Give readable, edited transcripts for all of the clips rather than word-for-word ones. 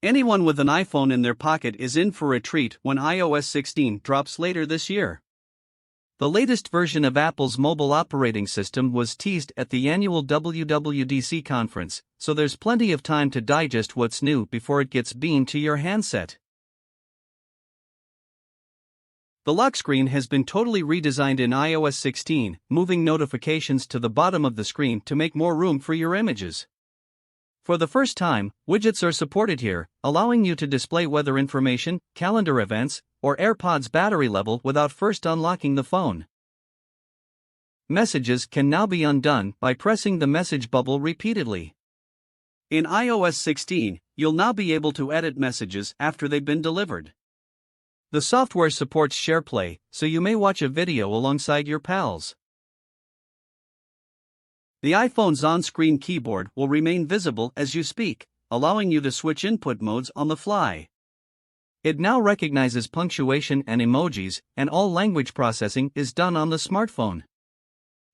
Anyone with an iPhone in their pocket is in for a treat when iOS 16 drops later this year. The latest version of Apple's mobile operating system was teased at the annual WWDC conference, so there's plenty of time to digest what's new before it gets beamed to your handset. The lock screen has been totally redesigned in iOS 16, moving notifications to the bottom of the screen to make more room for your images. For the first time, widgets are supported here, allowing you to display weather information, calendar events, or AirPods battery level without first unlocking the phone. Messages can now be undone by pressing the message bubble repeatedly. In iOS 16, you'll now be able to edit messages after they've been delivered. The software supports SharePlay, so you may watch a video alongside your pals. The iPhone's on-screen keyboard will remain visible as you speak, allowing you to switch input modes on the fly. It now recognizes punctuation and emojis, and all language processing is done on the smartphone.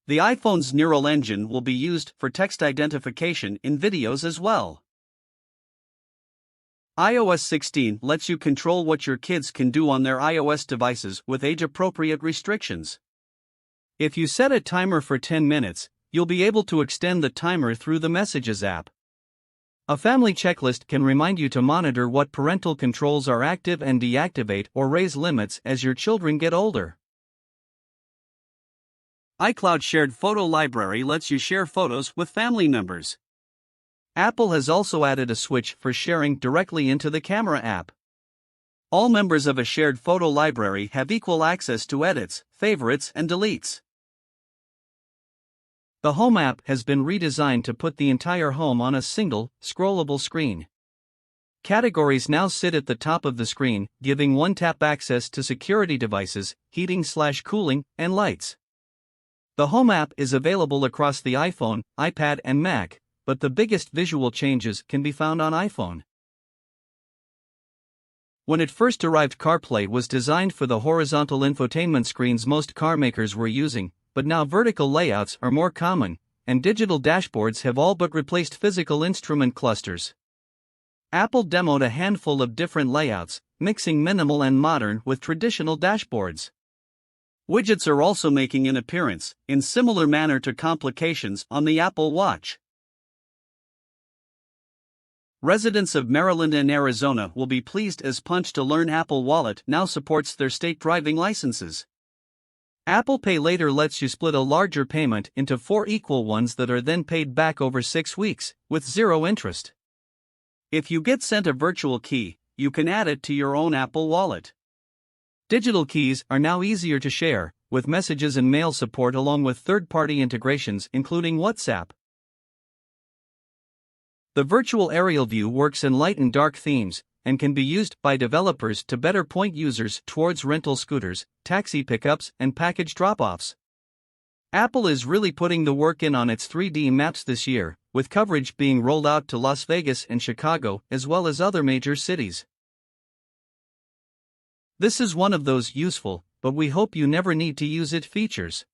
The iPhone's neural engine will be used for text identification in videos as well. iOS 16 lets you control what your kids can do on their iOS devices with age-appropriate restrictions. If you set a timer for 10 minutes, you'll be able to extend the timer through the Messages app. A family checklist can remind you to monitor what parental controls are active and deactivate or raise limits as your children get older. iCloud Shared Photo Library lets you share photos with family members. Apple has also added a switch for sharing directly into the Camera app. All members of a shared photo library have equal access to edits, favorites, and deletes. The Home app has been redesigned to put the entire home on a single, scrollable screen. Categories now sit at the top of the screen, giving one-tap access to security devices, heating/cooling, and lights. The Home app is available across the iPhone, iPad, and Mac, but the biggest visual changes can be found on iPhone. When it first arrived, CarPlay was designed for the horizontal infotainment screens most car makers were using, but now vertical layouts are more common, and digital dashboards have all but replaced physical instrument clusters. Apple demoed a handful of different layouts, mixing minimal and modern with traditional dashboards. Widgets are also making an appearance, in similar manner to complications on the Apple Watch. Residents of Maryland and Arizona will be pleased as Punch to learn Apple Wallet now supports their state driving licenses. Apple Pay Later lets you split a larger payment into 4 equal ones that are then paid back over 6 weeks, with 0 interest. If you get sent a virtual key, you can add it to your own Apple Wallet. Digital keys are now easier to share, with messages and mail support along with third-party integrations including WhatsApp. The virtual aerial view works in light and dark themes, and can be used by developers to better point users towards rental scooters, taxi pickups, and package drop-offs. Apple is really putting the work in on its 3D maps this year, with coverage being rolled out to Las Vegas and Chicago as well as other major cities. This is one of those useful, but we hope you never need to use it features.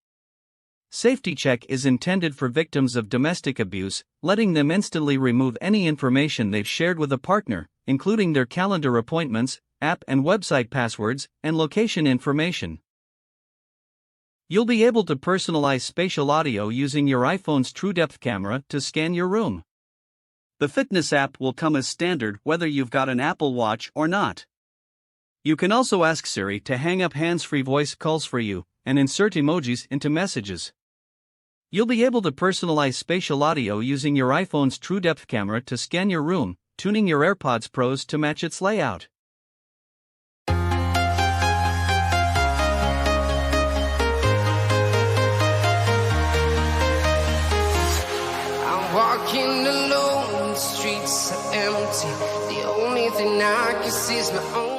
Safety Check is intended for victims of domestic abuse, letting them instantly remove any information they've shared with a partner, including their calendar appointments, app and website passwords, and location information. You'll be able to personalize spatial audio using your iPhone's TrueDepth camera to scan your room. The Fitness app will come as standard whether you've got an Apple Watch or not. You can also ask Siri to hang up hands-free voice calls for you, and insert emojis into messages. You'll be able to personalize spatial audio using your iPhone's TrueDepth camera to scan your room, tuning your AirPods Pros to match its layout. I'm walking alone, the streets are empty. The only thing I can see is my own